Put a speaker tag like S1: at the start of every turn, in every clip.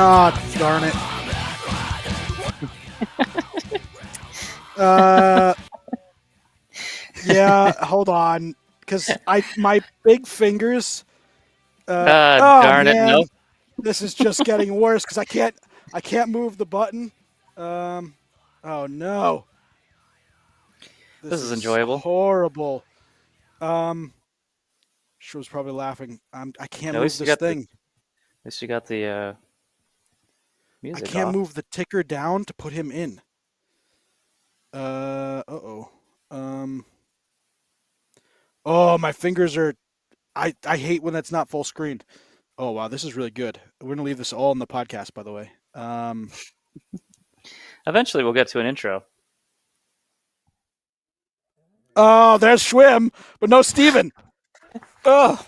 S1: Oh, darn it. Yeah, hold on. Because my big fingers. Oh,
S2: Darn it,
S1: man.
S2: no.
S1: This is just getting worse because I can't move the button. Oh, no.
S2: This is enjoyable.
S1: Horrible. She was probably laughing. I can't
S2: At
S1: move
S2: least you
S1: this
S2: got
S1: thing.
S2: at least you got the
S1: I
S2: music
S1: can't
S2: off.
S1: move the ticker down to put him in. Uh-oh. Oh, my fingers are. I hate when that's not full screen. Oh wow, this is really good. We're gonna leave this all in the podcast, by the way.
S2: Eventually, we'll get to an intro.
S1: Oh, there's Schwim, but no Steven.
S3: Oh,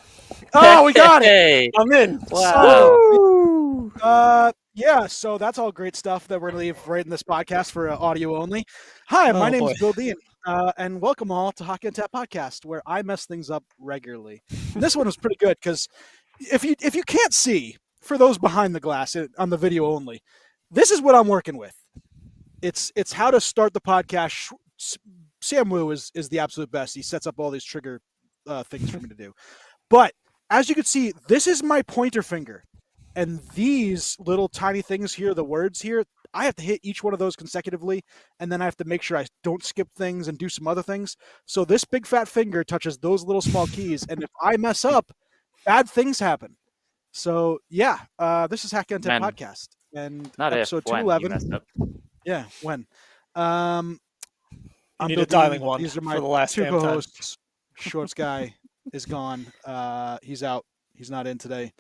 S1: We got it.
S2: Hey,
S3: I'm in.
S2: wow.
S3: Woo!
S1: Yeah, so that's all great stuff that we're gonna leave right in this podcast for audio only. Hi, my
S3: Oh,
S1: name's
S3: boy.
S1: Bill Dean, and welcome all to Hockey and Tap Podcast, where I mess things up regularly. And this one was pretty good because if you can't see, for those behind the glass on the video only, this is what I'm working with. It's how to start the podcast. Sam Wu is the absolute best. He sets up all these trigger things for me to do. But as you can see, this is my pointer finger. And these little tiny things here, the words here, I have to hit each one of those consecutively. And then I have to make sure I don't skip things and do some other things. So this big fat finger touches those little small keys. And if I mess up, bad things happen. So yeah, this is Hack Tech Podcast. And
S2: Not
S1: episode
S2: if, when
S1: 211.
S2: you messed up.
S1: Yeah, when.
S3: You
S1: I'm
S3: need
S1: Bill
S3: a dialing
S1: Dean.
S3: one
S1: These are my
S3: for the last
S1: two
S3: damn time.
S1: co-hosts. Shorts guy is gone. He's out. He's not in today.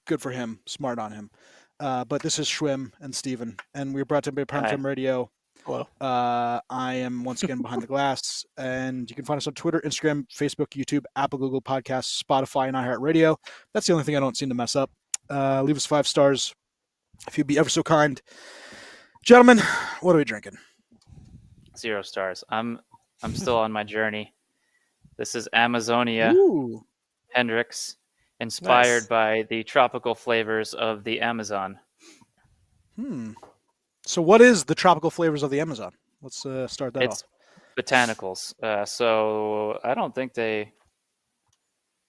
S1: Good for him. Smart on him. But this is Schwim and Steven, and we're brought to you by Primetime Radio.
S3: Hello.
S1: I am once again behind the glass, and you can find us on Twitter, Instagram, Facebook, YouTube, Apple, Google Podcasts, Spotify, and iHeartRadio. That's the only thing I don't seem to mess up. Leave us 5 stars if you'd be ever so kind. Gentlemen, what are we drinking?
S2: 0 stars. I'm still on my journey. This is Amazonia
S1: Ooh.
S2: Hendrix, inspired
S3: Nice.
S2: by the tropical flavors of the Amazon.
S1: So what is the tropical flavors of the Amazon? Let's start that
S2: It's
S1: off.
S2: botanicals. So I don't think they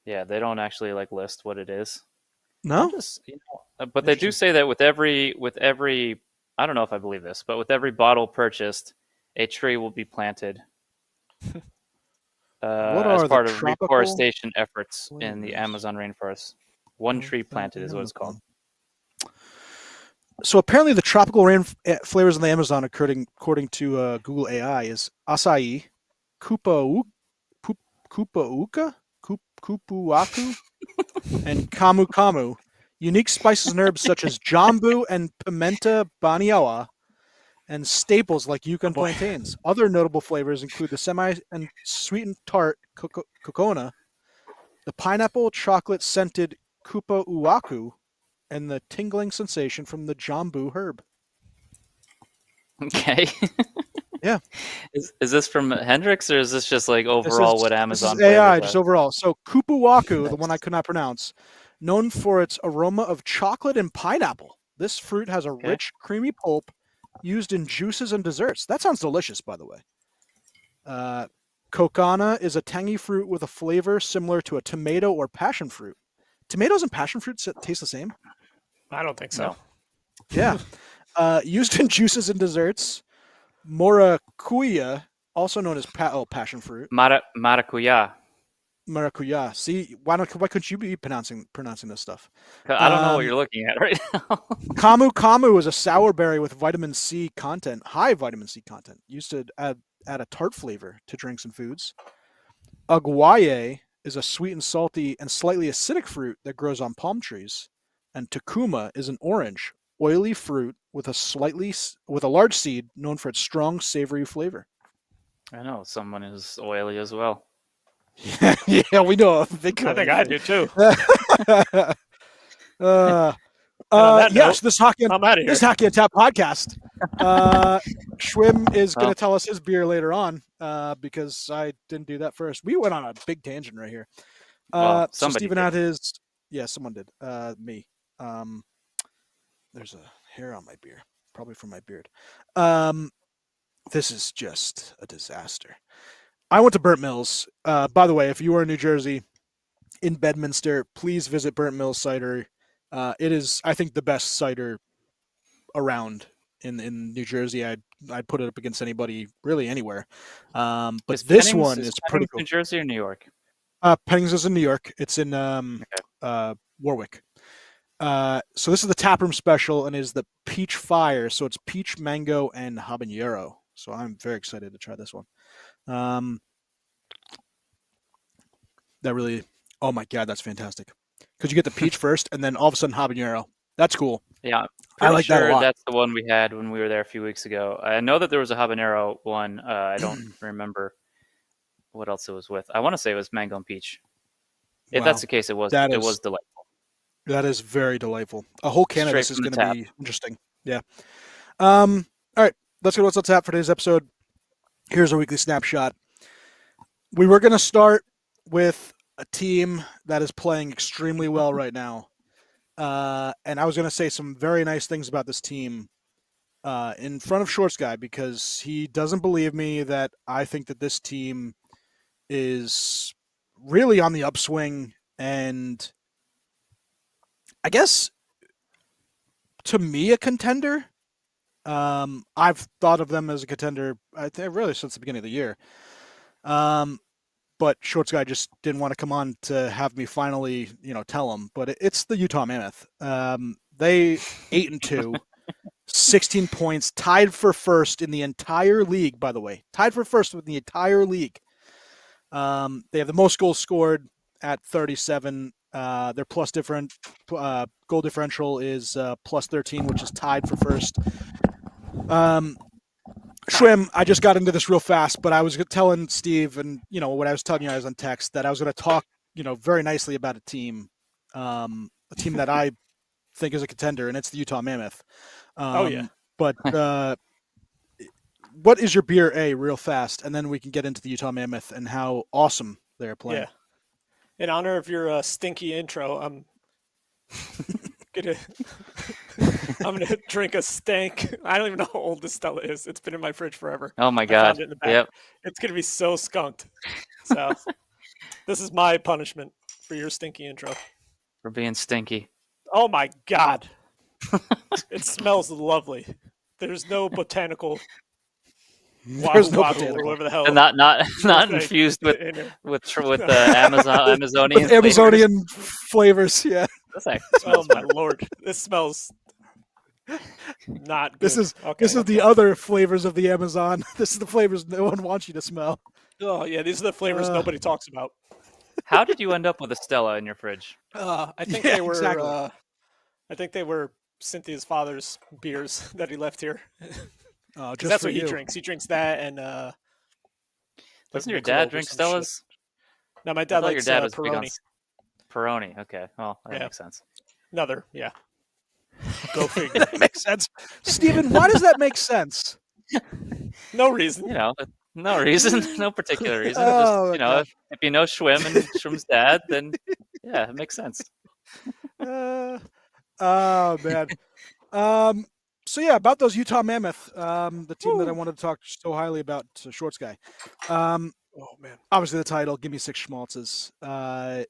S2: don't actually list what it is.
S1: No?
S2: But they do say that with every I don't know if I believe this, but with every bottle purchased, a tree will be planted.
S1: What
S2: as
S1: are
S2: part
S1: the
S2: of
S1: tropical
S2: reforestation efforts in the
S1: flavors
S2: Amazon rainforest. One
S1: of
S2: tree
S1: the
S2: planted is what it's called.
S1: So apparently the tropical rain flavors in the Amazon, according to Google AI, is acai, kupuaku, and camu camu. Unique spices and herbs such as jambu and pimenta baniawa, and staples like Yukon plantains. Other notable flavors include the semi and sweetened tart kokona, the pineapple chocolate scented kupa uaku, and the tingling sensation from the jambu herb.
S2: Okay.
S1: Yeah.
S2: Is this from Hendrix, or is this just overall what Amazon
S1: this is AI,
S2: flavors
S1: just
S2: are?
S1: overall. So kupuaku, the one I could not pronounce, known for its aroma of chocolate and pineapple. This fruit has a rich, creamy pulp used in juices and desserts. That sounds delicious, by the way. Kokana is a tangy fruit with a flavor similar to a tomato or passion fruit. Tomatoes and passion fruits taste the same?
S3: I don't think so.
S2: No.
S1: Yeah. Used in juices and desserts. Maracuya, also known as passion fruit.
S2: Maracuya.
S1: Maracuya. See, why couldn't you be pronouncing this stuff?
S2: I don't know what you're looking at right now.
S1: Camu camu is a sour berry with vitamin C content, high vitamin C content, used to add a tart flavor to drinks and foods. Aguaye is a sweet and salty and slightly acidic fruit that grows on palm trees. And Takuma is an orange, oily fruit with a large seed known for its strong, savory flavor.
S2: I know someone is oily as well.
S1: Yeah, we know.
S3: I think I do too.
S1: Yes, this Hockey
S3: I'm out of here.
S1: This Hockey and Tap podcast. Schwim is going to tell us his beer later on because I didn't do that first. We went on a big tangent right here.
S2: Well,
S1: so
S2: somebody
S1: Steven
S2: did.
S1: had his. Yeah, someone did. Me. There's a hair on my beer, probably from my beard. This is just a disaster. I went to Burnt Mills. By the way, if you are in New Jersey, in Bedminster, please visit Burnt Mills Cider. It is, I think, the best cider around in New Jersey. I'd put it up against anybody really anywhere. But this one is pretty cool.
S2: New Jersey or New York?
S1: Pennings is in New York. It's in Warwick. So this is the taproom special and is the peach fire. So it's peach, mango, and habanero. So I'm very excited to try this one. That really, oh my God, that's fantastic. Because you get the peach first and then all of a sudden habanero. That's cool.
S2: Yeah.
S1: I like that a lot.
S2: That's the one we had when we were there a few weeks ago. I know that there was a habanero one. I don't remember what else it was with. I want to say it was mango and peach. If
S1: Wow.
S2: that's the case, it was delightful.
S1: That is very delightful. A whole can of this is going to be interesting. Yeah. All right. Let's go to what's on tap for today's episode. Here's our weekly snapshot. We were going to start with a team that is playing extremely well right now. And I was going to say some very nice things about this team in front of Shorts Guy because he doesn't believe me that I think that this team is really on the upswing. And I guess, to me, a contender. I've thought of them as a contender, I think, really since the beginning of the year. But Shorts Guy just didn't want to come on to have me finally, tell him. But it's the Utah Mammoth. They 8-2, 16 points, tied for first in the entire league. By the way, tied for first with the entire league. They have the most goals scored at 37. Their goal differential is plus 13, which is tied for first. Schwim, I just got into this real fast, but I was telling Steve and, what I was telling you guys on text that I was going to talk, very nicely about a team that I think is a contender, and it's the Utah Mammoth. But what is your beer, real fast, and then we can get into the Utah Mammoth and how awesome they're playing.
S3: Yeah. In honor of your stinky intro, I'm gonna drink a stank. I don't even know how old this Stella is. It's been in my fridge forever.
S2: Oh my God! Yep.
S3: It's gonna be so skunked. So this is my punishment for your stinky intro.
S2: For being stinky.
S3: Oh my God! It smells lovely. There's no botanical.
S1: There's no
S3: botanical or whatever the hell.
S2: And not infused with Amazonian
S1: Amazonian flavors. Yeah.
S3: Oh my Lord! This smells not good.
S1: This is the other flavors of the Amazon. This is the flavors no one wants you to smell.
S3: Oh yeah, these are the flavors nobody talks about.
S2: How did you end up with a Stella in your fridge?
S3: I think they were. Exactly. I think they were Cynthia's father's beers that he left here.
S1: Just
S3: that's what he drinks. He drinks that and.
S2: Doesn't your dad drink Stellas?
S3: No, my dad likes
S2: your dad was
S3: Peroni.
S2: Peroni. Okay. Well, that makes sense.
S3: Another, yeah. Go figure.
S1: That makes sense. Steven, why does that make sense?
S3: No reason.
S2: No reason. No particular reason. If you know Schwim and Schwim's dad, then yeah, it makes sense.
S1: Oh man. So yeah, about those Utah Mammoth, the team that I wanted to talk so highly about, Shorts Guy.
S3: Oh man!
S1: Obviously the title, Gimme 6 Schmaltzes.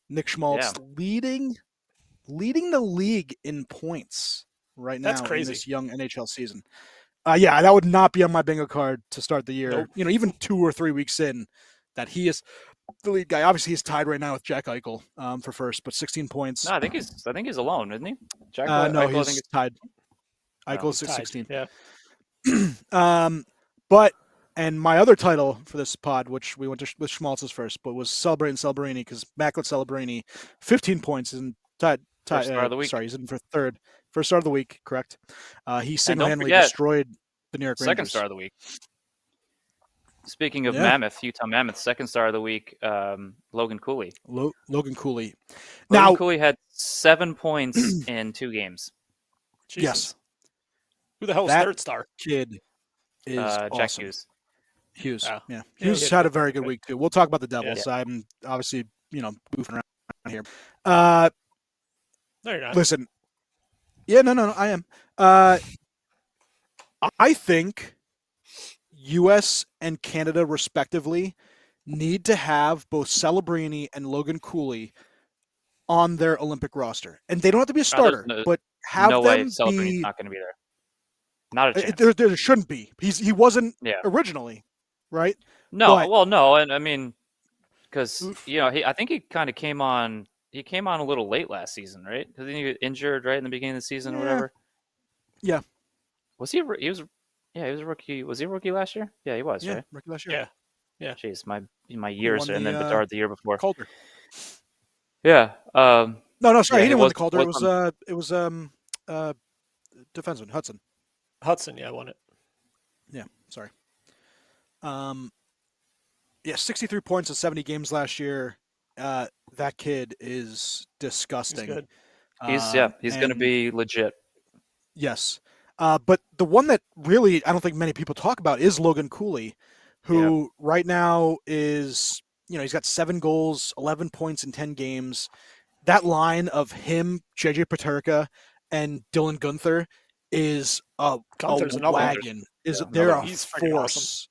S1: Nick Schmaltz leading the league in points right now. That's crazy. In this young NHL season. That would not be on my bingo card to start the year. Nope. Even 2 or 3 weeks in, that he is the lead guy. Obviously, he's tied right now with Jack Eichel for first, but 16 points.
S2: No, I think he's alone, isn't he?
S1: Jack Eichel, he's tied. Eichel is 16.
S3: Yeah.
S1: And my other title for this pod, which we went to with Schmaltz's first, but was Celebrating Celebrini, because Macklin Celebrini, 15 points, and tied.
S2: First star of the week.
S1: Sorry, he's in for third. First star of the week, correct. He single-handedly destroyed the New York Rangers.
S2: Second star of the week. Speaking of Mammoth, Utah Mammoth, second star of the week, Logan Cooley.
S1: Logan Cooley.
S2: Logan Cooley had 7 points in 2 games.
S3: Jesus.
S1: Yes.
S3: Who the hell is third star?
S1: Kid is awesome.
S2: Jack Hughes.
S1: Hughes had a very good week too. We'll talk about the Devils. Yeah. I'm obviously, goofing around here.
S3: No, you're not.
S1: Listen. Yeah, no, I am. Uh, I think U.S. and Canada, respectively, need to have both Celebrini and Logan Cooley on their Olympic roster, and they don't have to be a starter, but have
S2: no way
S1: them
S2: Celebrini's
S1: be.
S2: not going to be there. Not a chance.
S1: There shouldn't be. He wasn't
S2: Yeah.
S1: originally, right?
S2: No,
S1: But,
S2: well, no, and I mean, because
S1: oof.
S2: I think he kind of came on. He came on a little late last season, right? Because he got injured right in the beginning of the season or whatever.
S1: Yeah.
S2: Was he? He was. Yeah, he was a rookie. Was he a rookie last year? Yeah, he was.
S1: Yeah,
S2: Right.
S1: rookie last year.
S3: Yeah.
S2: Jeez, my years, and then
S1: the
S2: Bedard the year before.
S1: Calder.
S2: Yeah.
S1: No, sorry,
S2: yeah,
S1: he didn't win the Calder. It
S2: wasn't-
S1: was defenseman Hudson.
S3: Hudson, yeah, won it.
S1: Yeah, sorry. Yeah, 63 points in 70 games last year. That kid is disgusting.
S3: He's good.
S2: He's going to be legit.
S1: Yes. But the one that really I don't think many people talk about is Logan Cooley, who right now is, he's got 7 goals, 11 points in 10 games. That line of him, JJ Paterka, and Dylan Gunther is a wagon. They're a force.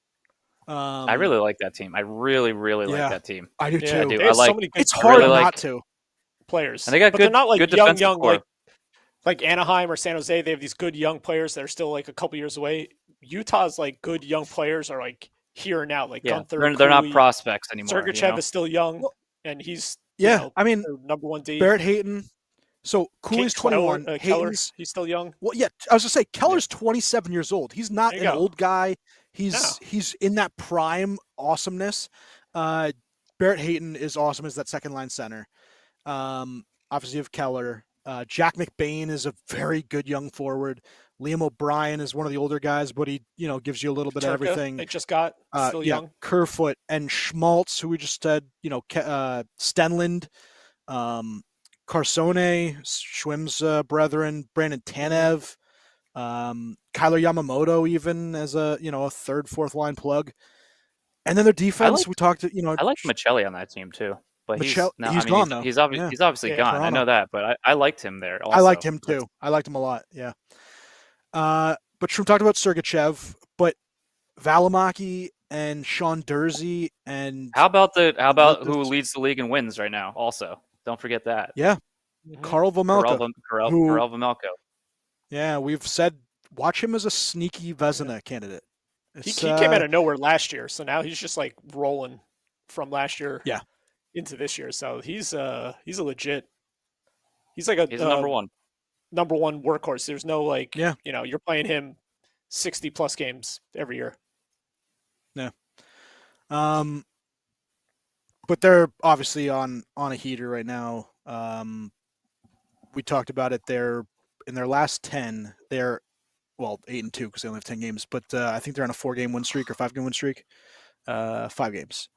S1: Awesome.
S2: I really like that team. I really like that team.
S1: I do too.
S2: I do.
S3: They have so many good
S1: it's hard
S2: really
S1: not to.
S3: Players.
S2: And they got
S3: but
S2: good,
S3: they're not like
S2: good
S3: young like Anaheim or San Jose. They have these good young players that are still like a couple years away. Utah's like good young players are like here and now. Like Gunther,
S2: they're not prospects anymore.
S3: Sergachev is still young, and he's
S1: I mean,
S3: number 1 D.
S1: Barrett Hayton. So Cooley's 21.
S3: Keller's he's still young.
S1: Well, yeah, I was gonna say Keller's 27 years old. He's not an old guy. He's in that prime awesomeness. Barrett Hayton is awesome as that second line center. Obviously, you have Keller. Jack McBain is a very good young forward. Liam O'Brien is one of the older guys, but he gives you a little bit of everything.
S3: They just got still young.
S1: Kerfoot and Schmaltz, who we just said. Stenlund, Carsone, Schwimm's brethren, Brandon Tanev, Kyler Yamamoto, even as a third, fourth line plug. And then their defense, we talked to,
S2: I like Michelli on that team too. But he's
S1: gone though.
S2: He's obviously gone.
S1: Toronto.
S2: I know that, but I liked him there also.
S1: I liked him too. I liked him a lot. Yeah. But Shroom talked about Sergachev, but Valimaki and Sean Dursey and
S2: how about who leads the league in wins right now? Also, don't forget that.
S1: Yeah, Karel Vejmelka.
S2: Karel Vejmelka.
S1: Yeah, we've said watch him as a sneaky Vezina candidate.
S3: He came out of nowhere last year, so now he's just like rolling from last year into this year. So he's a legit. He's like
S2: he's a number one
S3: workhorse. There's no you're playing him 60 plus games every year.
S1: Yeah. But they're obviously on a heater right now. We talked about it. They're in their last 10. They're 8-2 because they only have 10 games. But I think they're on a 4-game win streak or 5-game win streak. 5 games.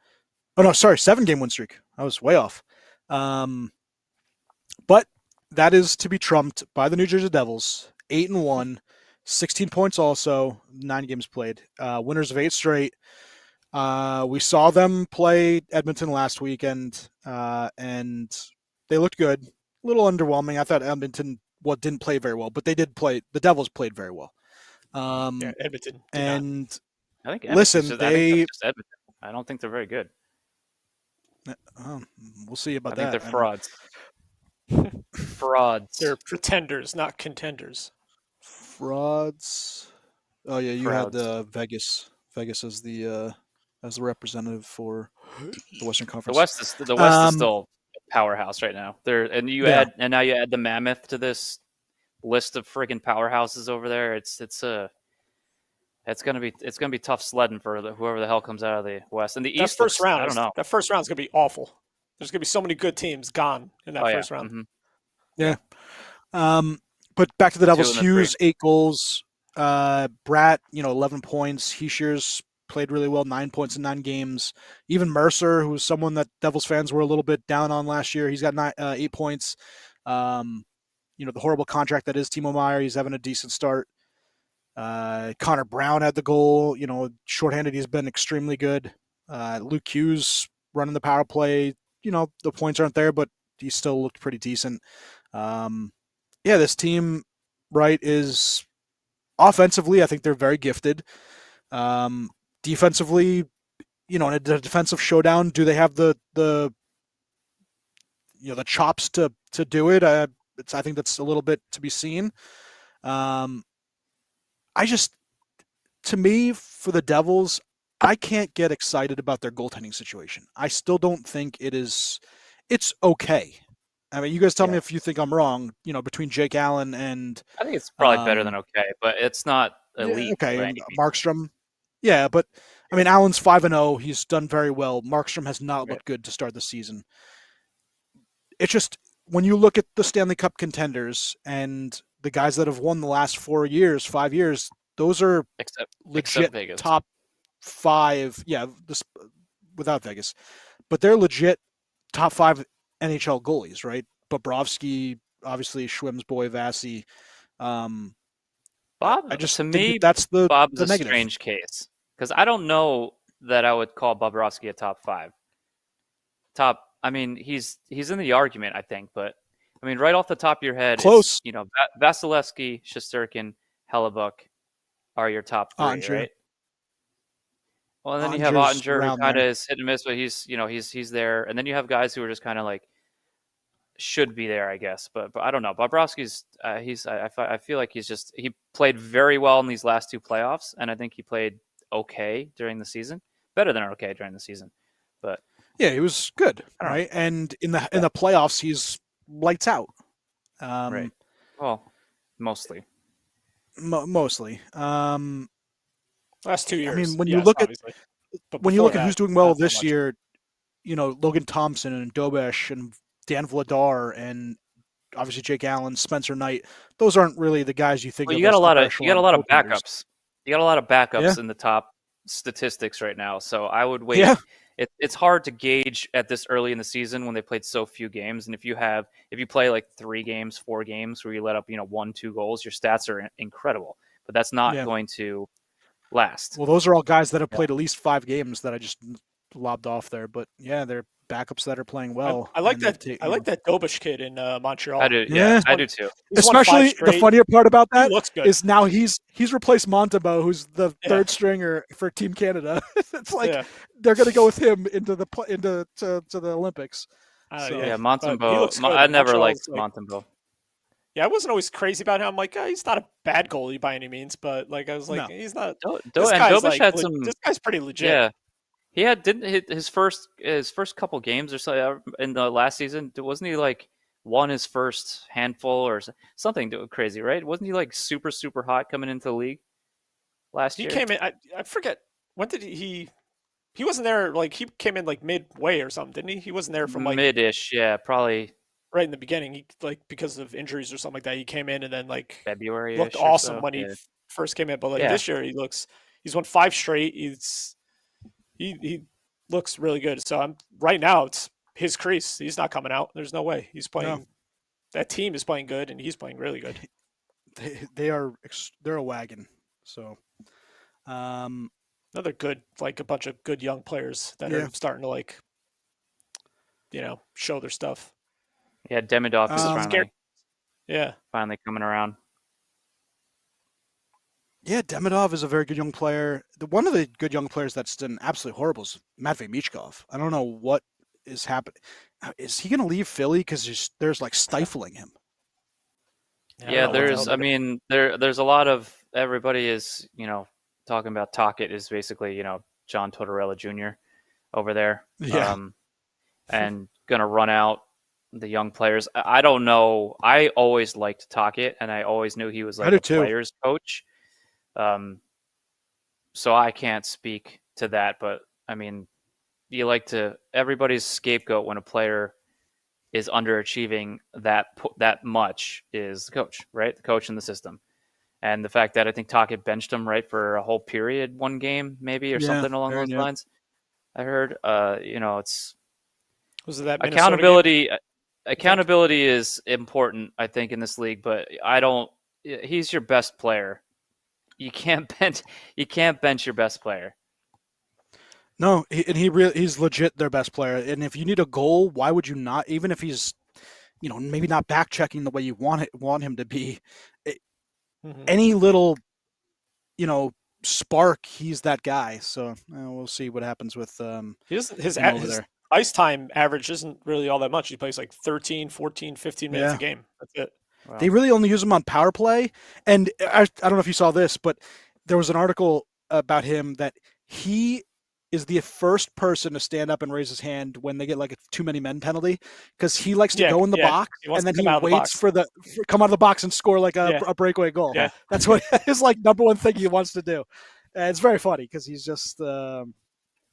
S1: Oh no, sorry, 7-game win streak. I was way off. But that is to be trumped by the New Jersey Devils. 8-1, 16 points also, 9 games played. Winners of 8 straight. We saw them play Edmonton last weekend, and they looked good. A little underwhelming. I thought Edmonton didn't play very well, but they did play. The Devils played very well.
S3: Edmonton.
S1: And
S2: I think
S1: Edmonton.
S2: I don't think they're very good.
S1: We'll see about
S2: that. I think they're frauds.
S3: Frauds. They're pretenders, not contenders.
S1: Frauds. Oh yeah, you had Vegas. Vegas as the representative for the Western Conference.
S2: The West is still a powerhouse right now. Now you add the Mammoth to this list of friggin' powerhouses over there. It's gonna be tough sledding for whoever the hell comes out of the West. And the East
S3: first round,
S2: I don't know.
S3: That first round is gonna be awful. There's gonna be so many good teams gone in that first round.
S2: Mm-hmm.
S1: Yeah. But back to the Devils. Hughes 8 goals. Bratt 11 points. Heischer's played really well, 9 points in 9 games. Even Mercer, who's someone that Devils fans were a little bit down on last year, he's got 8 points. The horrible contract that is Timo Meier, he's having a decent start. Connor Brown had the goal. Shorthanded, he's been extremely good. Luke Hughes running the power play. The points aren't there, but he still looked pretty decent. This team right, is offensively, I think they're very gifted. Defensively, in a defensive showdown, do they have the chops to do it? I think that's a little bit to be seen. To me, for the Devils, I can't get excited about their goaltending situation. I still don't think it's okay. I mean, you guys tell me if you think I'm wrong, between Jake Allen and...
S2: I think it's probably better than okay, but it's not elite.
S1: Okay, and Markstrom. Yeah, but, I mean, Allen's 5-0. He's done very well. Markstrom has not looked good to start the season. It's just, when you look at the Stanley Cup contenders and the guys that have won the last 5 years, those are legit top 5. Yeah, without Vegas. But they're legit top 5 NHL goalies, right? Bobrovsky, obviously, Schwimm's boy, Vasi.
S2: Bob,
S1: to me, that's
S2: Bob's
S1: the
S2: a
S1: negative.
S2: strange case because I don't know that I would call Bobrovsky a top 5. I mean, he's in the argument, I think, but I mean, right off the top of your head,
S1: close.
S2: Vasilevsky, Shesterkin, Hellebuck are your top 3,
S1: Ottinger.
S2: right? Well, and then you have Ottinger, who kind of is hit and miss, but he's there, and then you have guys who are just kind of like should be there, I guess, but I don't know. Bobrovsky's I feel like he played very well in these last 2 playoffs, and I think he played okay during the season, better than okay during the season, but.
S1: Yeah, he was good, right? And in the playoffs, he's lights out.
S2: Right. Well, mostly.
S1: Mostly.
S3: Last 2 years.
S1: I mean, when you look at who's doing well this
S3: much.
S1: year, Logan Thompson and Dobesh and Dan Vladar and obviously Jake Allen, Spencer Knight. Those aren't really the guys you think.
S2: Well,
S1: of
S2: you got a lot of
S1: goaltenders.
S2: backups. You got a lot of backups in the top statistics right now. So I would wait. Yeah. It's hard to gauge at this early in the season when they played so few games. And if you play like 3 games, 4 games where you let up, 1-2 goals, your stats are incredible. But that's not going to last.
S1: Well, those are all guys that have played at least 5 games that I just lobbed off there. But yeah, they're backups that are playing well.
S3: I like that. I like that Dobish kid in Montreal.
S2: I do. Yeah, I do too.
S1: Especially the funnier part about that is
S3: good.
S1: now he's replaced Montembeault, who's the third stringer for Team Canada. It's like they're going to go with him into the Olympics.
S2: Yeah, Montembeault. I never liked Montembeault.
S3: Yeah, I wasn't always crazy about him. I'm like, he's not a bad goalie by any means, but like I was like, he's not. This guy's pretty legit.
S2: Yeah. He didn't hit his first couple games or so in the last season. Wasn't he like won his first handful or something crazy, right? Wasn't he like super, super hot coming into the league last year?
S3: He came in, I forget, when did he wasn't there, like he came in like midway or something, didn't he? He wasn't there from like
S2: mid-ish, yeah, probably.
S3: Right in the beginning, he like because of injuries or something like that, he came in and then like
S2: February
S3: looked awesome when he first came in. But like this year, he's won 5 straight. He looks really good. So right now it's his crease. He's not coming out. There's no way. He's playing. No. That team is playing good, and he's playing really good.
S1: They're a wagon. So
S3: another good, like a bunch of good young players that are starting to like, show their stuff.
S2: Yeah, Demidov is finally coming around.
S1: Yeah, Demidov is a very good young player. One of the good young players that's done absolutely horrible is Matvei Michkov. I don't know what is happening. Is he going to leave Philly because there's like stifling him?
S2: Yeah, there's a lot of everybody is talking about Tocchet is basically John Tortorella Jr. over there.
S1: Yeah,
S2: and gonna run out the young players. I don't know. I always liked Tocchet, and I always knew he was like a player's coach. So I can't speak to that, but I mean, everybody's scapegoat when a player is underachieving that much is the coach, right? The coach in the system. And the fact that I think Tocchet benched him right for a whole period, 1 game maybe, or something along those lines. I heard, it's
S3: was it that
S2: accountability. Accountability is important, I think, in this league, but he's your best player. You can't bench your best player.
S1: No, he's legit their best player. And if you need a goal, why would you not? Even if he's, maybe not back checking the way you want him to be, any little, spark, he's that guy. So we'll see what happens with
S3: his
S1: over there.
S3: Ice time average isn't really all that much. He plays like 13, 14, 15 minutes a game. That's it.
S2: Wow.
S1: They really only use him on power play. And I don't know if you saw this, but there was an article about him that he is the first person to stand up and raise his hand when they get like a too many men penalty, because he likes to go in the box and then he waits for come out of the box and score like a breakaway goal.
S3: Yeah.
S1: That's what his like number one thing he wants to do. And it's very funny because he's just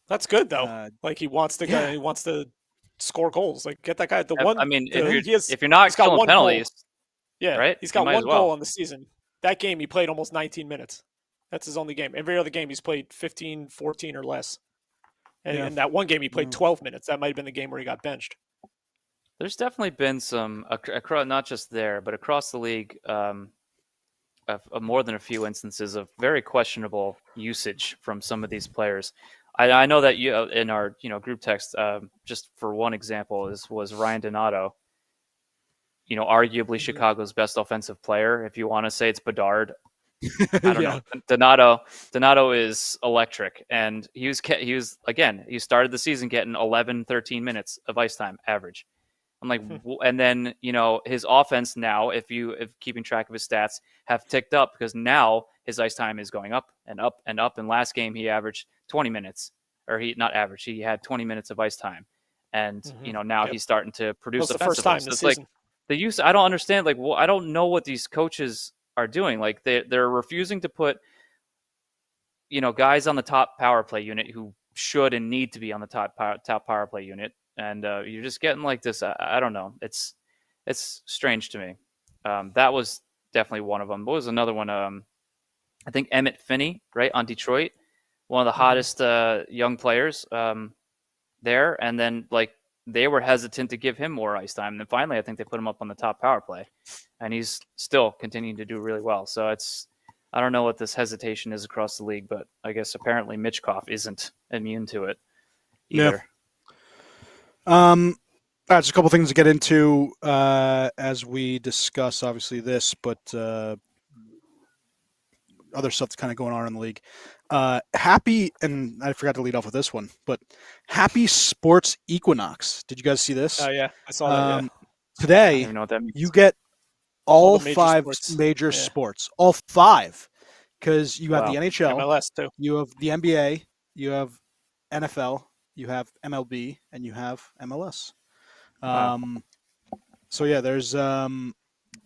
S3: that's good though. Like he wants to go, he wants to score goals. Like get that guy the one.
S2: I mean, if you're not killing penalties, right?
S3: He's got one goal on the season. That game he played almost 19 minutes. That's his only game. Every other game he's played 15, 14 or less. And in that one game he played 12 minutes. That might have been the game where he got benched.
S2: There's definitely been some, not just there, but across the league, of more than a few instances of very questionable usage from some of these players. I know that you in our group text, just for one example, was Ryan Donato. Arguably Chicago's best offensive player. If you want to say it's Bedard, I don't know. Donato is electric, and he started the season getting 11, 13 minutes of ice time average. I'm like, and then his offense now, if keeping track of his stats, have ticked up because now his ice time is going up and up and up. And last game he averaged 20 minutes, or he had 20 minutes of ice time, and now he's starting to produce.
S3: The first time this season.
S2: Like the use. I don't understand. Like, I don't know what these coaches are doing. Like they're refusing to put guys on the top power play unit who should and need to be on the top power play unit, and you're just getting like this. I don't know. It's strange to me. That was definitely one of them. What was another one? I think Emmett Finney, right, on Detroit, one of the hottest young players there, and then like they were hesitant to give him more ice time. And then finally, I think they put him up on the top power play, and he's still continuing to do really well. So I don't know what this hesitation is across the league, but I guess apparently Mitchkov isn't immune to it either.
S1: Yeah. Just a couple things to get into as we discuss, obviously this, but other stuff that's kind of going on in the league. Happy, and I forgot to lead off with this one, but Happy Sports Equinox. Did you guys see this?
S3: Oh yeah, I saw that.
S1: Today,
S2: I don't even know what that means.
S1: you get all
S3: major
S1: five
S3: sports.
S1: major sports, all five, because you have the NHL,
S3: MLS too.
S1: You have the NBA, you have NFL, you have MLB, and you have MLS. So yeah, there's I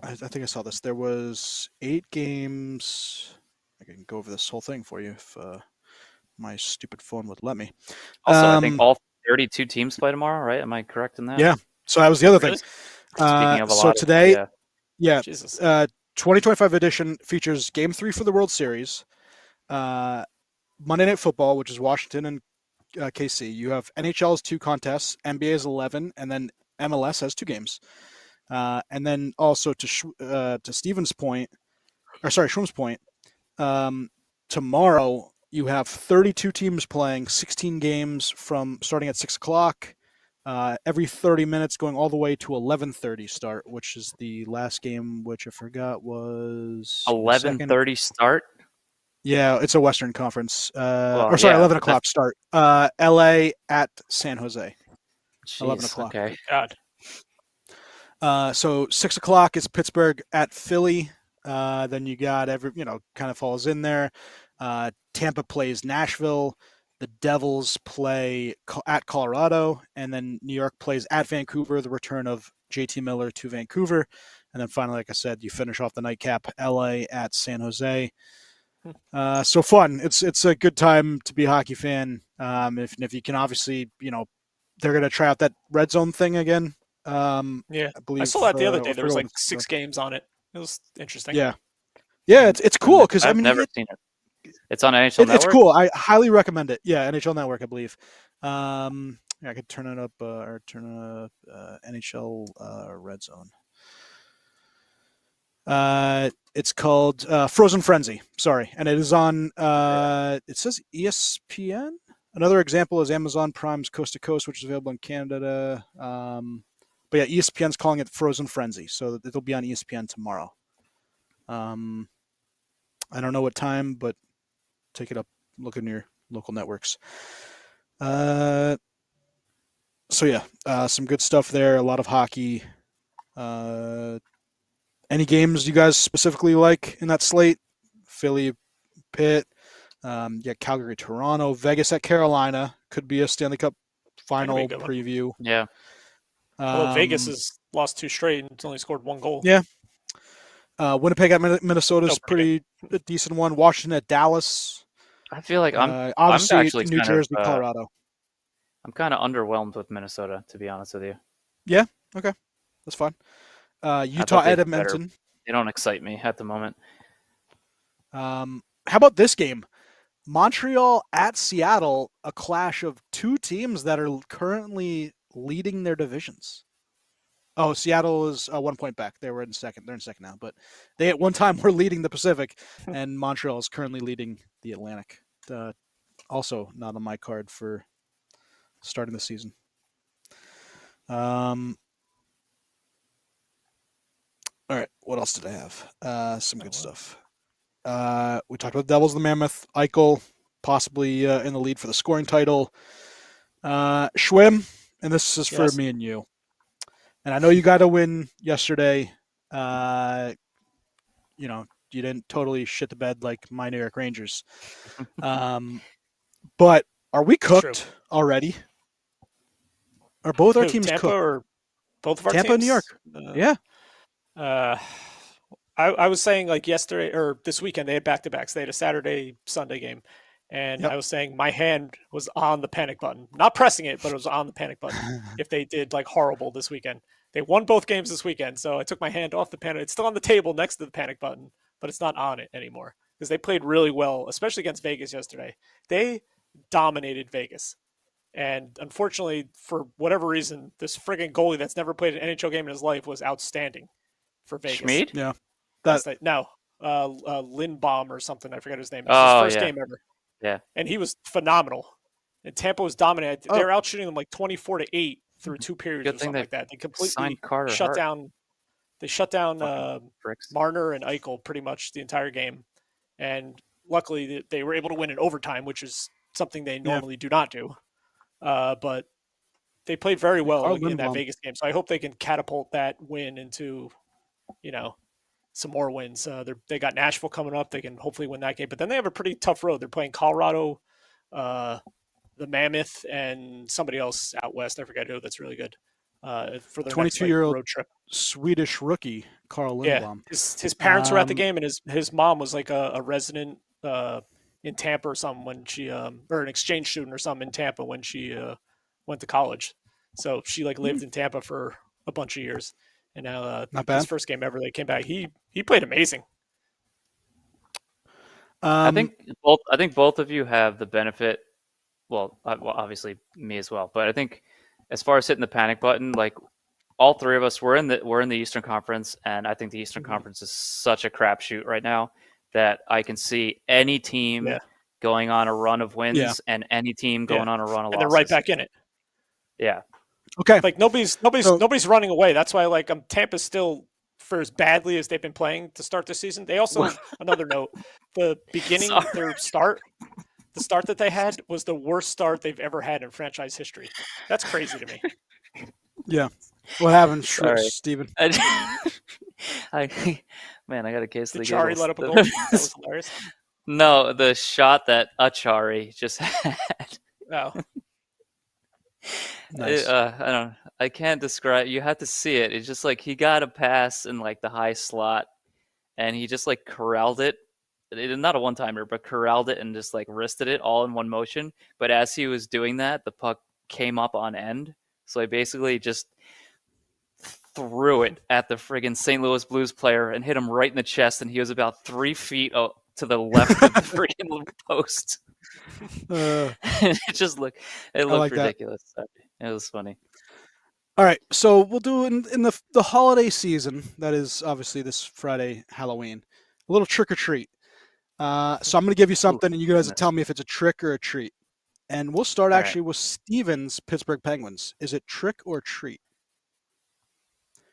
S1: think I saw this. There was 8 games. I can go over this whole thing for you if my stupid phone would let me.
S2: Also, I think all 32 teams play tomorrow, right? Am I correct in that?
S1: Yeah. So that was the other thing.
S2: Speaking of a lot
S1: so today,
S2: Jesus.
S1: 2025 edition features Game 3 for the World Series, Monday Night Football, which is Washington and KC. You have NHL's 2 contests, NBA's 11, and then MLS has 2 games. And then also to Shroom's point, tomorrow you have 32 teams playing 16 games from starting at 6 o'clock. Every 30 minutes going all the way to 11:30 start, which is the last game, which I forgot was
S2: 11:30 start.
S1: Yeah, it's a Western Conference. 11 o'clock start. LA at San Jose.
S2: Jeez,
S1: 11 o'clock.
S2: Okay.
S3: God.
S1: So 6 o'clock is Pittsburgh at Philly. Then you got kind of falls in there. Tampa plays Nashville. The Devils play at Colorado, and then New York plays at Vancouver, the return of JT Miller to Vancouver. And then finally, like I said, you finish off the nightcap, LA at San Jose. So fun. It's a good time to be a hockey fan. If you can obviously, they're going to try out that red zone thing again.
S3: I believe I saw that the other day. There was like 6 games on it. It was interesting.
S1: Yeah, it's cool because
S2: I've never seen it. It's on NHL Network.
S1: It's cool. I highly recommend it. Yeah, NHL Network, I believe. I could turn it up or turn NHL Red Zone. It's called Frozen Frenzy. Sorry, and it is on. It says ESPN. Another example is Amazon Prime's Coast to Coast, which is available in Canada. But yeah, ESPN's calling it Frozen Frenzy, so it'll be on ESPN tomorrow. I don't know what time, but take it up. Look in your local networks. So yeah, some good stuff there. A lot of hockey. Any games you guys specifically like in that slate? Philly, Pitt. Yeah, Calgary, Toronto, Vegas at Carolina could be a Stanley Cup
S3: That could be a
S1: final
S3: good one.
S1: preview.
S2: Yeah.
S3: Although Vegas has lost 2 straight and only scored 1 goal.
S1: Yeah. Winnipeg at Minnesota is
S3: Still pretty
S1: pretty a decent one. Washington at Dallas.
S2: I feel like I'm
S1: obviously
S2: actually
S1: New Jersey, Colorado.
S2: I'm kind of underwhelmed with Minnesota, to be honest with you.
S1: Yeah. Okay. That's fine. Utah at Edmonton.
S2: They don't excite me at the moment.
S1: How about this game? Montreal at Seattle, a clash of 2 teams that are currently leading their divisions. Oh, Seattle is 1 point back. They were in second. They're in second now, but they at one time were leading the Pacific, and Montreal is currently leading the Atlantic. Also not on my card for starting the season. All right, what else did I have? Some good stuff. We talked about the Devils, the Mammoth, Eichel, possibly in the lead for the scoring title. Schwim, and this is for me and you. And I know you got a win yesterday. You didn't totally shit the bed like my New York Rangers. But are we cooked already? Are both our teams
S3: Tampa
S1: cooked?
S3: Or both of our
S1: Tampa
S3: teams?
S1: And New York. Yeah.
S3: I was saying like yesterday or this weekend they had back-to-backs. They had a Saturday Sunday game, and I was saying my hand was on the panic button, not pressing it, but it was on the panic button. If they did like horrible this weekend, they won both games this weekend, so I took my hand off the panic. It's still on the table next to the panic button, but it's not on it anymore because they played really well, especially against Vegas yesterday. They dominated Vegas. And unfortunately, for whatever reason, this friggin' goalie that's never played an NHL game in his life was outstanding for Vegas.
S2: Schmid?
S1: Yeah.
S3: Lindbaum or something. I forget his name. It was his first game ever.
S2: Yeah.
S3: And he was phenomenal. And Tampa was dominating. They were out shooting them like 24-8 through 2 periods or something like that. They completely shut down. They shut down Marner and Eichel pretty much the entire game. And luckily, they were able to win in overtime, which is something they normally do not do. But they played very well in that Vegas game. So I hope they can catapult that win into, some more wins. They got Nashville coming up. They can hopefully win that game. But then they have a pretty tough road. They're playing Colorado, the Mammoth, and somebody else out west. I forget who. That's really good. For the
S1: 22-year-old
S3: road trip.
S1: Swedish rookie, Carl Lindblom.
S3: Yeah, his parents were at the game, and his mom was like a resident in Tampa or something when she or an exchange student or something in Tampa when she went to college. So she lived in Tampa for a bunch of years, and now his first game ever they came back. He played amazing.
S2: I think both of you have the benefit. Well, obviously me as well, but I think as far as hitting the panic button, all 3 of us we're in the Eastern Conference, and I think the Eastern Conference is such a crapshoot right now that I can see any team going on a run of wins and any team going on a run of losses.
S3: And they're right back in it.
S2: Yeah.
S1: Okay.
S3: Nobody's running away. That's why Tampa's still for as badly as they've been playing to start this season. They also another note, the beginning of their start, the start that they had was the worst start they've ever had in franchise history. That's crazy to me.
S1: Yeah. What happened, Steven?
S2: I got a case of the
S3: Achari let up a goal. That was hilarious.
S2: No, the shot that Achari just had.
S3: Oh.
S1: Nice.
S2: I can't describe. You have to see it. It's just he got a pass in the high slot, and he just corralled it. Not a one-timer, but corralled it and just wristed it all in one motion. But as he was doing that, the puck came up on end. So he basically just threw it at the friggin' St. Louis Blues player and hit him right in the chest, and he was about 3 feet to the left of the friggin' post. It looked ridiculous. It was funny.
S1: All right, so we'll do in the holiday season. That is obviously this Friday, Halloween. A little trick or treat. So I'm going to give you something, and you guys will tell me if it's a trick or a treat. And we'll start with Steven's Pittsburgh Penguins. Is it trick or treat?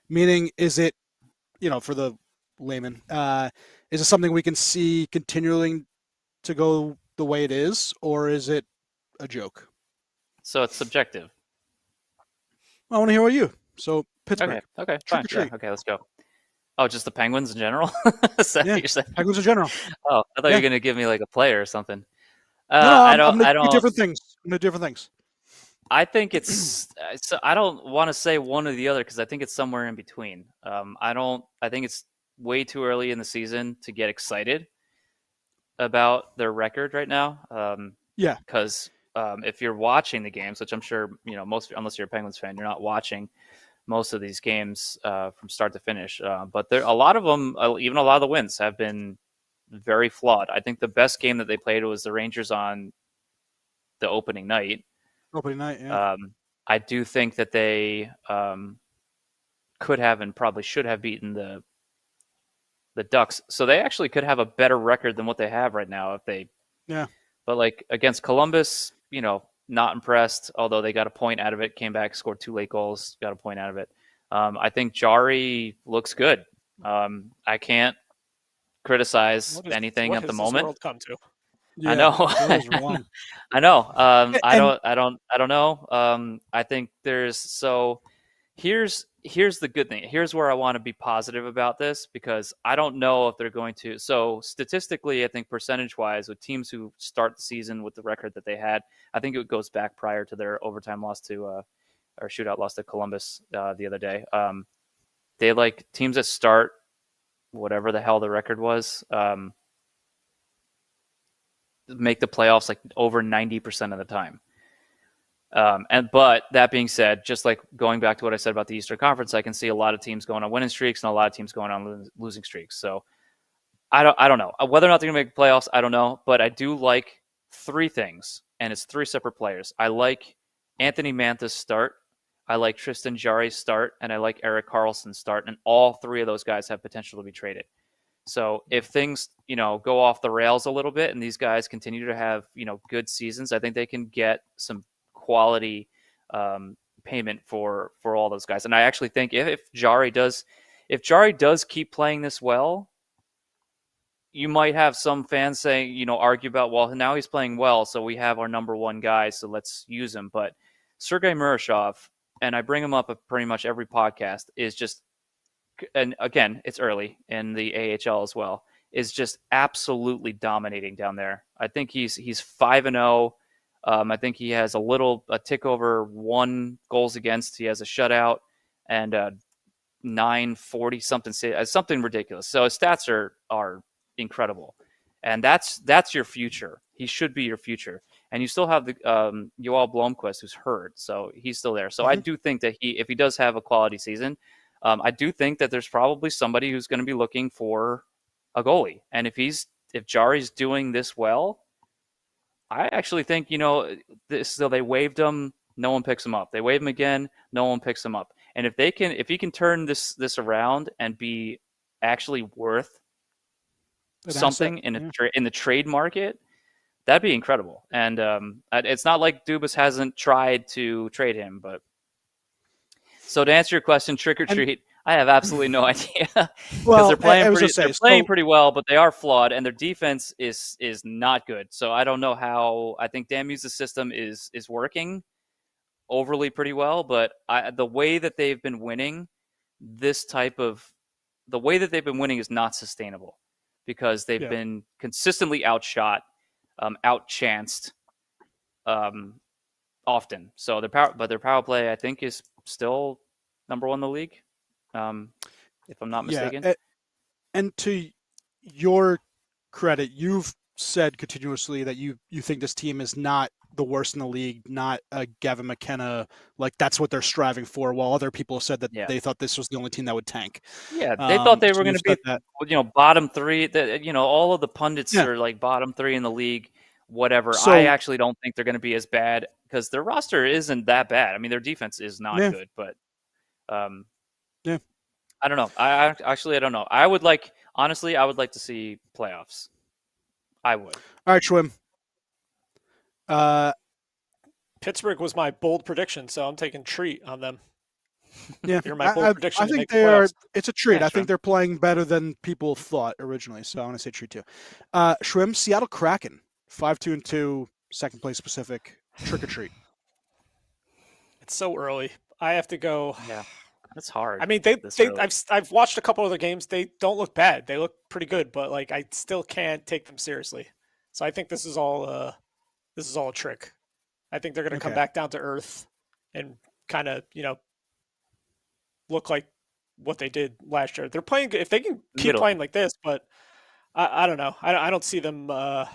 S1: Meaning, is it, for the layman, Is it something we can see continuing to go the way it is, or is it a joke?
S2: So it's subjective.
S1: I want to hear what you. So Pittsburgh.
S2: Okay,
S1: trick
S2: fine.
S1: or treat.
S2: Yeah, okay, let's go. Oh, just the Penguins in general?
S1: Yeah, Penguins in general.
S2: Oh, I thought you were gonna give me like a player or something.
S1: No,
S2: I
S1: I'm going to do
S2: don't.
S1: different things. I'm going to do different things.
S2: I think it's. So I don't want to say one or the other because I think it's somewhere in between. I don't. I think it's way too early in the season to get excited about their record right now.
S1: Yeah.
S2: Because if you're watching the games, which I'm sure most, unless you're a Penguins fan, you're not watching most of these games from start to finish. But there, a lot of them, even a lot of the wins, have been very flawed. I think the best game that they played was the Rangers on the opening night.
S1: Opening night, yeah.
S2: I do think that they could have and probably should have beaten the Ducks, so they actually could have a better record than what they have right now if they.
S1: Yeah.
S2: But like against Columbus, not impressed. Although they got a point out of it, came back, scored 2 late goals, got a point out of it. I think Jari looks good. I can't criticize anything at the moment.
S3: World come to?
S1: Yeah,
S2: I know. I know. I don't know. I think here's the good thing. Here's where I want to be positive about this because I don't know if they're going to. So statistically, I think percentage-wise, with teams who start the season with the record that they had, I think it goes back prior to their overtime loss to or shootout loss to Columbus the other day. They like teams that start whatever the hell the record was. Make the playoffs like over 90% of the time. But that being said, just like going back to what I said about the Eastern Conference, I can see a lot of teams going on winning streaks and a lot of teams going on losing streaks. So I don't know whether or not they're gonna make the playoffs. I don't know, but I do like 3 things, and it's 3 separate players. I like Anthony Mantha's start, I like Tristan Jarry's start, and I like Erik Karlsson's start, and all 3 of those guys have potential to be traded. So if things, go off the rails a little bit and these guys continue to have, good seasons, I think they can get some quality payment for all those guys. And I actually think if Jarry does keep playing this well, you might have some fans saying, argue about, well, now he's playing well, so we have our number 1 guy, so let's use him. But Sergei Murashov, and I bring him up at pretty much every podcast, is just, and again, it's early in the AHL as well, is just absolutely dominating down there. I think he's 5-0. I think he has a tick over 1 goals against. He has a shutout and 940 something ridiculous. So his stats are incredible, and that's your future. He should be your future. And you still have the Yoel Blomqvist, who's hurt, so he's still there. So I do think that if he does have a quality season, I do think that there's probably somebody who's going to be looking for a goalie. And if Jari's doing this well, I actually think, so they waived him, no one picks him up. They waive him again, no one picks him up. And if he can turn this around and be actually worth something in the trade market, that'd be incredible. And it's not like Dubas hasn't tried to trade him, but. So to answer your question, trick or treat, I have absolutely no idea because they're playing pretty well, but they are flawed, and their defense is not good. So I don't know how. I think Dan Muse's system is working overly pretty well, but the way that they've been winning, the way that they've been winning is not sustainable because they've been consistently outshot, outchanced, often. So their power play, I think, is still number 1 in the league, if I'm not mistaken.
S1: Yeah, and to your credit, you've said continuously that you think this team is not the worst in the league, not a Gavin McKenna, like that's what they're striving for, while other people said that they thought this was the only team that would tank.
S2: Yeah, they thought they were going to be, bottom 3. All of the pundits are like bottom 3 in the league, whatever. So, I actually don't think they're going to be as bad because their roster isn't that bad. I mean, their defense is not good, but I don't know. I don't know. I would like to see playoffs. I would.
S1: All right, Schwim.
S3: Pittsburgh was my bold prediction, so I'm taking treat on them.
S1: Yeah,
S3: You're my bold prediction
S1: I
S3: to
S1: think
S3: make the
S1: they are.
S3: playoffs.
S1: It's a treat.
S3: Yeah,
S1: I think
S3: Shrimp.
S1: they're playing better than people thought originally. So I want to say treat too. Shrimp, Seattle Kraken, 5-2-2, second place Pacific. Trick or treat.
S3: It's so early. I have to go.
S2: Yeah, that's hard.
S3: I mean, I've watched a couple of their games. They don't look bad. They look pretty good, but like I still can't take them seriously. So I think this is all a trick. I think they're going to come back down to earth and kind of look like what they did last year. They're playing if they can keep playing like this, but I don't know. I don't see them. I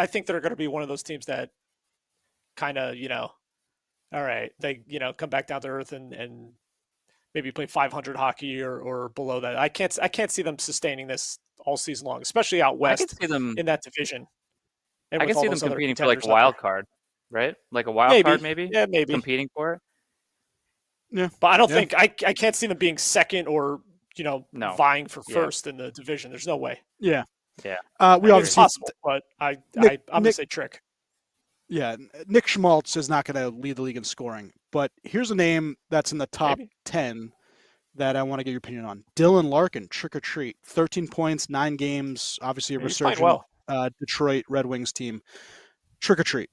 S3: think they're going to be one of those teams that kind of all right, they come back down to earth and maybe play 500 hockey or below that. I can't see them sustaining this all season long, especially out west.
S2: I can see them
S3: in that division.
S2: And I can see them competing for like a wild card, right? Like a wild card, maybe.
S3: Yeah, maybe
S2: competing for it.
S3: Yeah, but I don't think I can't see them being second or vying for first in the division. There's no way.
S1: Yeah,
S2: yeah.
S1: We obviously
S3: it's possible, but I'm gonna say trick.
S1: Yeah, Nick Schmaltz is not going to lead the league in scoring, but here's a name that's in the top 10 that I want to get your opinion on. Dylan Larkin, Trick or Treat, 13 points, 9 games, obviously a resurgent Detroit Red Wings team. Trick or treat.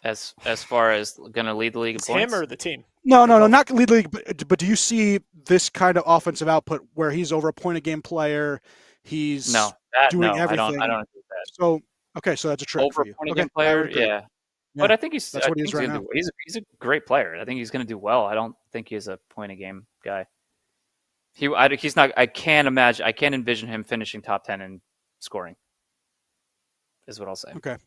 S2: As far as going to lead the league in points?
S3: Him or the team?
S1: No, not lead the league, but do you see this kind of offensive output where he's over a point a game player? He's doing everything.
S2: I don't agree with that.
S1: So so that's a trick
S2: over
S1: for you.
S2: Over a point a game player, yeah. But I think
S1: that's what he is right now.
S2: He's a great player. I think he's going to do well. I don't think he's a point a game guy. He's not. I can't envision him finishing top 10 in scoring. Is what I'll say.
S1: Okay.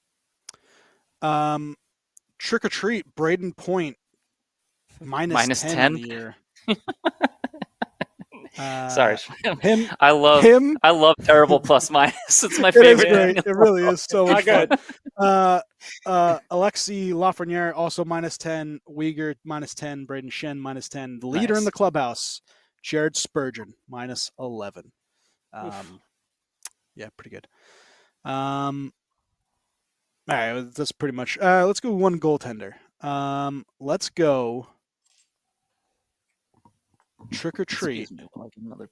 S1: Trick or treat, Braden Point, minus 10 in the year.
S2: Sorry,
S1: him.
S2: I love terrible plus minus. It's my favorite.
S1: It is great. It really is so much fun. Alexi Lafreniere also minus 10. Uyghur minus 10. Braden Shen minus 10. The leader in the clubhouse, Jared Spurgeon minus 11. Yeah, pretty good. All right, that's pretty much. Let's go one goaltender. Let's go trick or treat.
S2: Like another.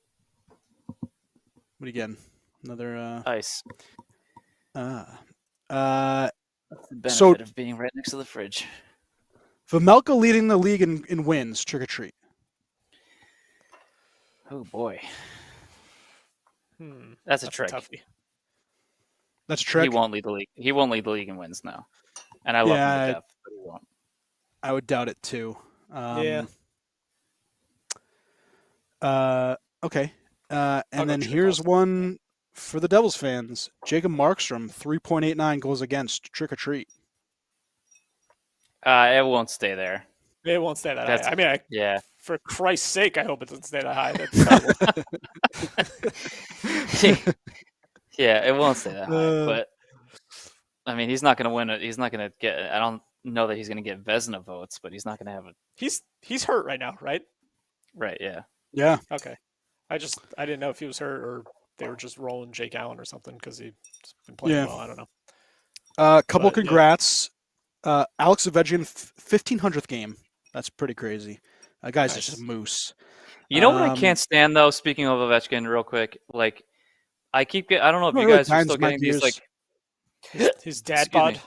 S1: What again? Another
S2: ice.
S1: That's
S2: the benefit of being right next to the fridge.
S1: Vejmelka leading the league in wins. Trick or treat.
S2: Oh boy, that's a trick.
S1: That's a trick.
S2: He won't lead the league. He won't lead the league in wins now. And I love him to death, but he won't.
S1: I would doubt it too. Okay. And then here's one for the Devils fans. Jacob Markstrom, 3.89 goals against. Trick or treat.
S2: It won't stay there.
S3: It won't stay that high. I mean, for Christ's sake, I hope it doesn't stay that high. That's
S2: yeah, it won't stay that high. But I mean, he's not going to win it. He's not going to get. I don't know that he's going to get Vezina votes, but he's not going to have it.
S3: He's hurt right now, right?
S2: Right. Yeah.
S1: Yeah.
S3: Okay. I didn't know if he was hurt or they were just rolling Jake Allen or something because he's been playing well. I don't know.
S1: Couple congrats. Alex Ovechkin, 1500th game. That's pretty crazy. Guy's just a moose.
S2: You know what I can't stand though. Speaking of Ovechkin, real quick, like I don't know if you guys are still getting these like
S3: his dad bod.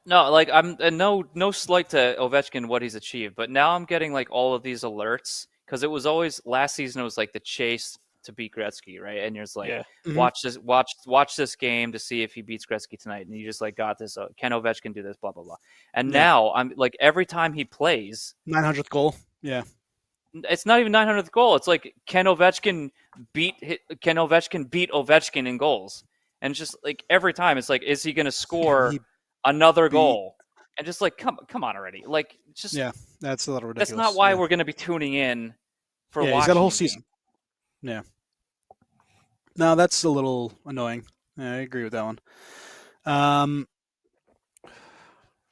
S2: No, like I'm no slight to Ovechkin what he's achieved, but now I'm getting like all of these alerts because it was always last season. It was like the chase to beat Gretzky, right? And you're just like, watch this game to see if he beats Gretzky tonight, and you just like got this. Can Ovechkin do this? Blah blah blah. And now I'm like every time he plays,
S1: 900th goal. Yeah,
S2: it's not even 900th goal. It's like can Ovechkin beat Ovechkin in goals? And it's just like every time, it's like, is he going to score another goal? And just like come on already, like just
S1: that's a little ridiculous.
S2: That's not why we're going to be tuning in for watching.
S1: He's got a whole season. Yeah. No, that's a little annoying. Yeah, I agree with that one.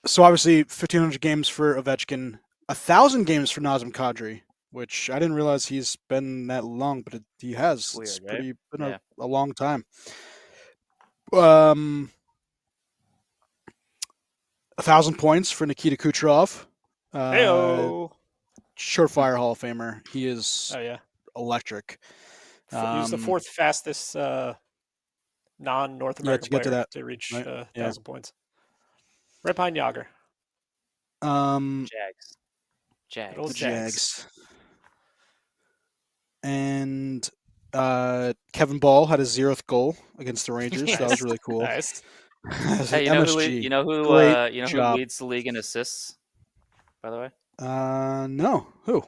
S1: So obviously 1,500 games for Ovechkin, 1,000 games for Nazem Kadri, which I didn't realize he's been that long, but he has.
S2: Weird,
S1: it's
S2: right?
S1: been a long time. 1,000 points for Nikita Kucherov. surefire Hall of Famer. He is electric.
S3: He was the 4th fastest non-North American player to reach 1,000 points. Right behind Yager.
S1: Jags. And Kevin Ball had his 0th goal against the Rangers. So that was really cool.
S3: Nice.
S2: Hey, you know who leads the league in assists? By the way.
S1: No. Who?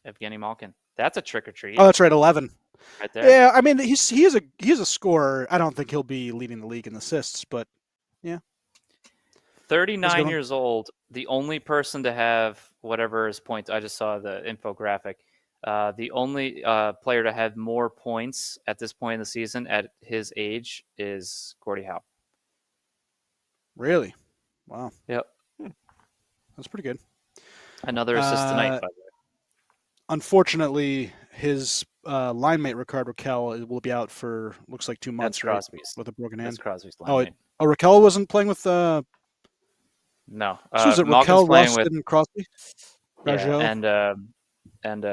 S2: Evgeny Malkin. That's a trick or treat.
S1: Oh, that's right, 11.
S2: Right there.
S1: Yeah, I mean he is a scorer. I don't think he'll be leading the league in assists, but yeah.
S2: 39 years old, the only person to have whatever his points. I just saw the infographic. The only player to have more points at this point in the season at his age is Gordie Howe.
S1: Really? Wow.
S2: Yep.
S1: That's pretty good.
S2: Another assist tonight, by the way.
S1: Unfortunately, his line mate Rickard Rakell will be out for looks like 2 months.
S2: That's Crosby's.
S1: With a broken hand.
S2: That's Crosby's line mate.
S1: Rakell wasn't playing with.
S2: No.
S1: So was it Rakell, Rust, and Crosby?
S2: Yeah, and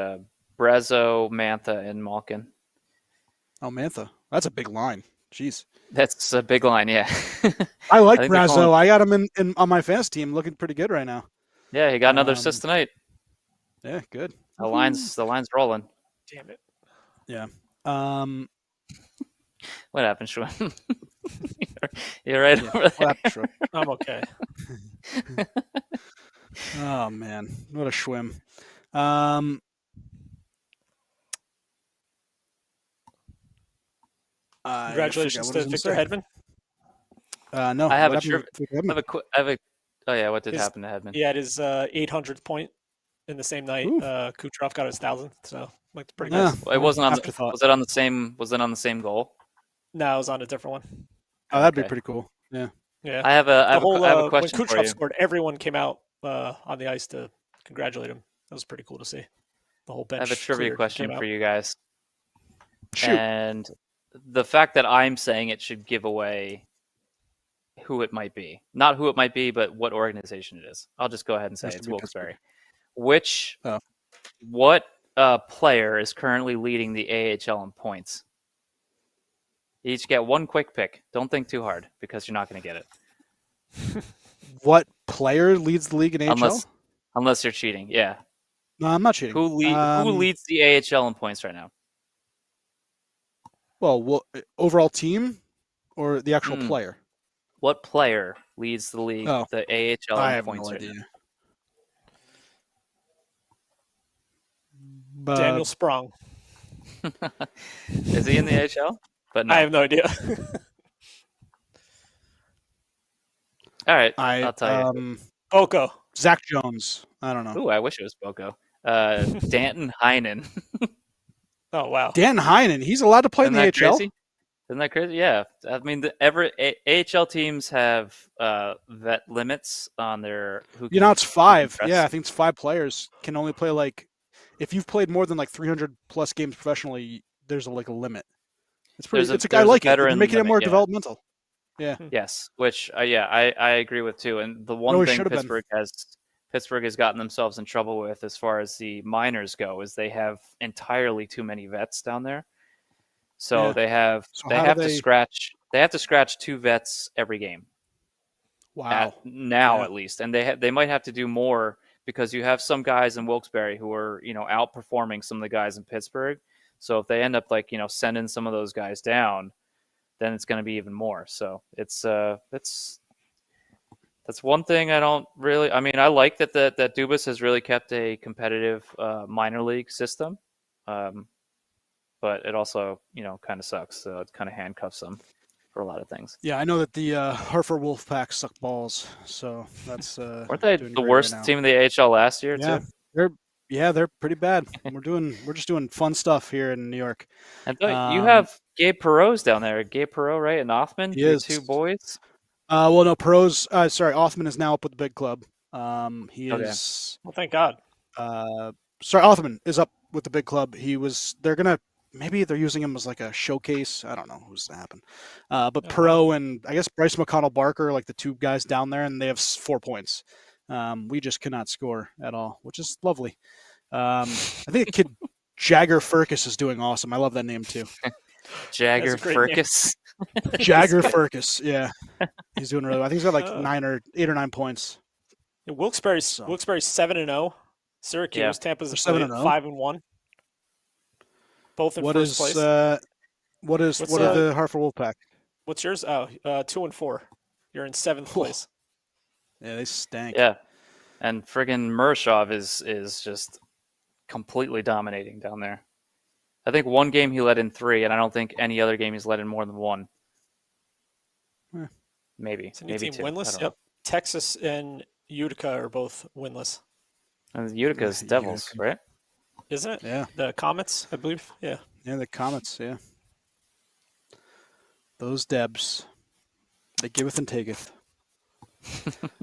S2: Brazo, Mantha, and Malkin.
S1: Oh, Mantha. That's a big line. Jeez.
S2: That's a big line, yeah.
S1: I like Brazo. I got him in on my fantasy team, looking pretty good right now.
S2: Yeah, he got another assist tonight.
S1: Yeah, good.
S2: The line's rolling.
S3: Damn it.
S1: Yeah.
S2: What happened, Schwinn? You're right over there.
S3: I'm okay.
S1: Oh man, what a schwim.
S3: Congratulations to Victor Hedman.
S1: No,
S2: I have oh yeah, what did happen to Hedman?
S3: He had his 800th point in the same night. Kucherov got his 1,000th, so like pretty nice.
S2: Well, it wasn't on was it on the same? Was it on the same goal?
S3: No, it was on a different one.
S1: Oh, that'd be pretty cool. Yeah.
S3: Yeah.
S2: I have a question
S3: when
S2: for
S3: Kucherov
S2: you.
S3: scored, everyone came out on the ice to congratulate him. That was pretty cool to see. The whole bench.
S2: I have a trivia question for you guys.
S1: Shoot.
S2: And the fact that I'm saying it should give away who it might be. Not who it might be, but what organization it is. I'll just go ahead and say it's Wilkes-Barre. What player is currently leading the AHL in points? You each get one quick pick. Don't think too hard because you're not going to get it.
S1: What player leads the league in AHL?
S2: Unless you're cheating, yeah.
S1: No, I'm not cheating.
S2: Who leads the AHL in points right now?
S1: Well, overall team or the actual player?
S2: What player leads the league, the AHL in points right now?
S3: Daniel Sprong.
S2: Is he in the AHL? But no.
S3: I have no idea.
S2: All right, I'll tell you.
S3: Boko.
S1: Zach Jones. I don't know.
S2: Ooh, I wish it was Boko. Danton Heinen.
S3: Oh, wow.
S1: Dan Heinen. He's allowed to play in the AHL?
S2: Crazy? Isn't that crazy? Yeah. I mean, AHL teams have vet limits on their...
S1: it's 5. Yeah, I think it's 5 players. Can only play, if you've played more than, 300-plus games professionally, there's, a limit. It's pretty... I like it. You're making it more developmental. Yeah.
S2: Yes, which, I agree with, too. And the one thing Pittsburgh has gotten themselves in trouble with as far as the minors go is they have entirely too many vets down there. So they have to scratch 2 vets every game.
S1: Wow.
S2: At least. And they might have to do more because you have some guys in Wilkes-Barre who are, outperforming some of the guys in Pittsburgh. So if they end up sending some of those guys down, then it's going to be even more. So it's that's one thing I don't really. I mean, I like that Dubas has really kept a competitive minor league system, but it also kind of sucks. So it kind of handcuffs them for a lot of things.
S1: Yeah, I know that the Hartford Wolfpack suck balls. So that's
S2: weren't they the worst team in the AHL last year too?
S1: They're pretty bad. We're just doing fun stuff here in New York.
S2: And you have Gabe Perreault's down there. Gabe Perreault, right? And Othman, your 2 boys.
S1: Well, no, Othman is now up with the big club. He is.
S3: Well, thank God.
S1: Othman is up with the big club. Maybe they're using him as a showcase. I don't know who's to happen. But Perreault and I guess Bryce McConnell Barker, the 2 guys down there, and they have 4 points. We just cannot score at all, which is lovely. I think a kid Jagger Furcus is doing awesome. I love that name too.
S2: Jagger Furcus.
S1: Jagger Furcus, yeah, he's doing really well. I think he's got like 8 or 9 points.
S3: Yeah, Wilkes-Barre's 7-0. Syracuse, Tampa's 5-1. Both in first place.
S1: What are the Hartford Wolfpack?
S3: What's yours? 2-4. You're in 7th place.
S1: Yeah, they stank.
S2: Yeah, and friggin' Murashov is just completely dominating down there. I think one game he led in 3, and I don't think any other game he's led in more than 1. Maybe 2.
S3: Winless. Yep. Texas and Utica are both winless.
S2: And Utica's Devils, right?
S3: Isn't it?
S1: Yeah.
S3: The Comets, I believe. Yeah.
S1: Yeah, the Comets. Yeah. Those Debs, they giveth and taketh.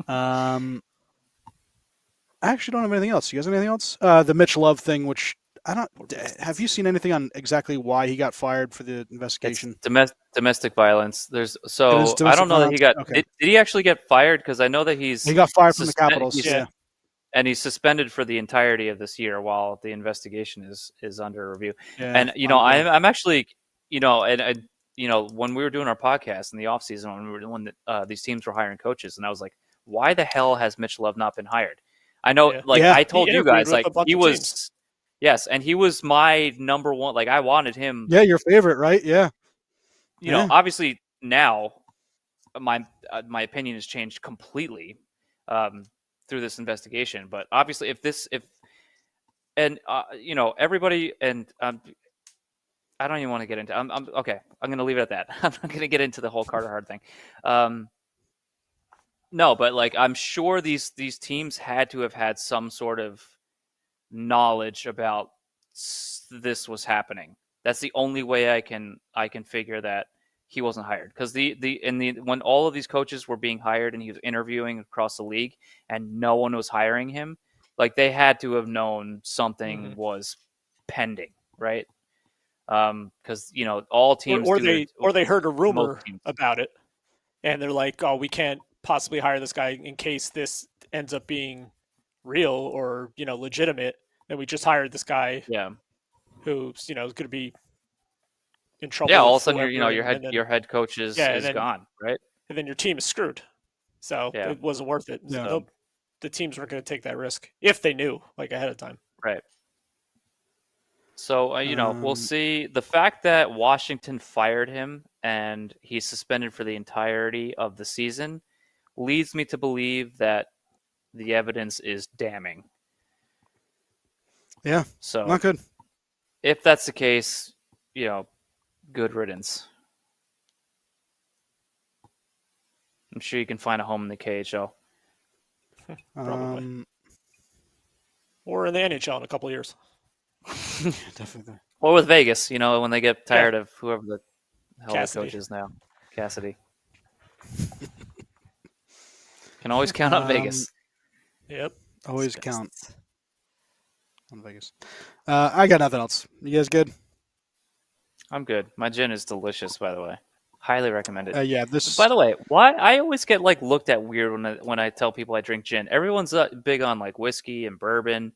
S1: I actually don't have anything else. You guys have anything else? The Mitch Love thing, which I don't. Have you seen anything on exactly why he got fired for the investigation?
S2: It's domestic violence. I don't know that he got. Okay. Did he actually get fired? Because I know that he
S1: got fired from the Capitals. Yeah.
S2: And he's suspended for the entirety of this year while the investigation is under review. Yeah, and I'm actually, when we were doing our podcast in the off season, when these teams were hiring coaches, and I was like, why the hell has Mitch Love not been hired? I know, I told you guys, like he was, teams. Yes, and he was my number one. Like I wanted him.
S1: Yeah, your favorite, right? Yeah.
S2: You know, obviously now, my opinion has changed completely. Through this investigation, but obviously everybody, and I don't even want to get into. I'm okay. I'm going to leave it at that. I'm not going to get into the whole Carter Hart thing. No, but like I'm sure these teams had to have had some sort of knowledge about this was happening. That's the only way I can figure that he wasn't hired, because when all of these coaches were being hired and he was interviewing across the league and no one was hiring him, like they had to have known something was pending, right? Because all teams
S3: or they heard a rumor about it and they're like, oh, we can't possibly hire this guy in case this ends up being real or legitimate, and we just hired this guy who's going to be in trouble.
S2: Yeah, all of a sudden your head coach is gone, right?
S3: And then your team is screwed. So it wasn't worth it.
S1: Yeah.
S3: So the teams weren't going to take that risk if they knew ahead of time.
S2: Right. So we'll see. The fact that Washington fired him and he's suspended for the entirety of the season leads me to believe that the evidence is damning.
S1: Yeah.
S2: So
S1: not good.
S2: If that's the case, good riddance. I'm sure you can find a home in the KHL.
S3: Probably. Or in the NHL in a couple of years.
S1: Definitely.
S2: Or with Vegas, when they get tired of whoever the hell the coach is now. Cassidy. Can always count on Vegas.
S3: Yep.
S1: Always count on Vegas. I got nothing else. You guys good?
S2: I'm good. My gin is delicious, by the way. Highly recommend it.
S1: This.
S2: By the way, why I always get looked at weird when I tell people I drink gin. Everyone's big on whiskey and bourbon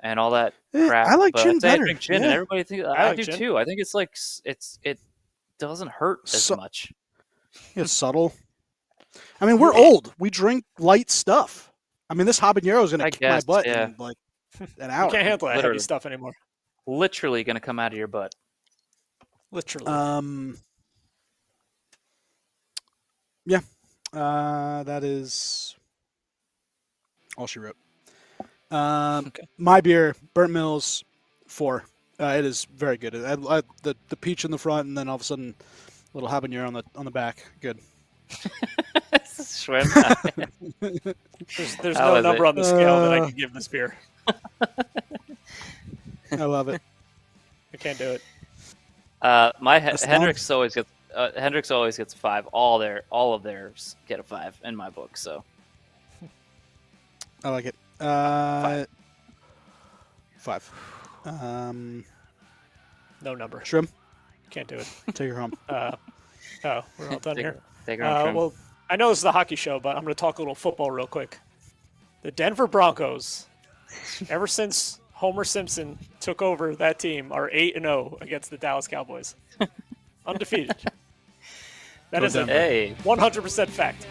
S2: and all that crap.
S1: I like gin better.
S2: I drink gin, and everybody thinks I do gin too. I think it's it doesn't hurt as much.
S1: It's subtle. I mean, we're old. We drink light stuff. I mean, this habanero is going to kick my butt in an hour.
S3: You can't handle that heavy stuff anymore.
S2: Literally going to come out of your butt.
S3: Literally.
S1: Yeah. That is all she wrote.
S3: Okay.
S1: My beer, Burnt Mills, 4. It is very good. The peach in the front, and then all of a sudden, a little habanero on the back. Good.
S3: There's no number on the scale that I can give this beer.
S1: I love it.
S3: I can't do it.
S2: Hendrix always gets a 5. All of theirs get a 5 in my book. So
S1: I like it. 5.
S3: No number.
S1: Shrimp.
S3: Can't do it.
S1: Take her home.
S3: We're all done here.
S2: Take her home.
S3: Well, I know this is the hockey show, but I'm going to talk a little football real quick. The Denver Broncos, ever since Homer Simpson took over that team, are 8-0 against the Dallas Cowboys. Undefeated. That is a 100% fact.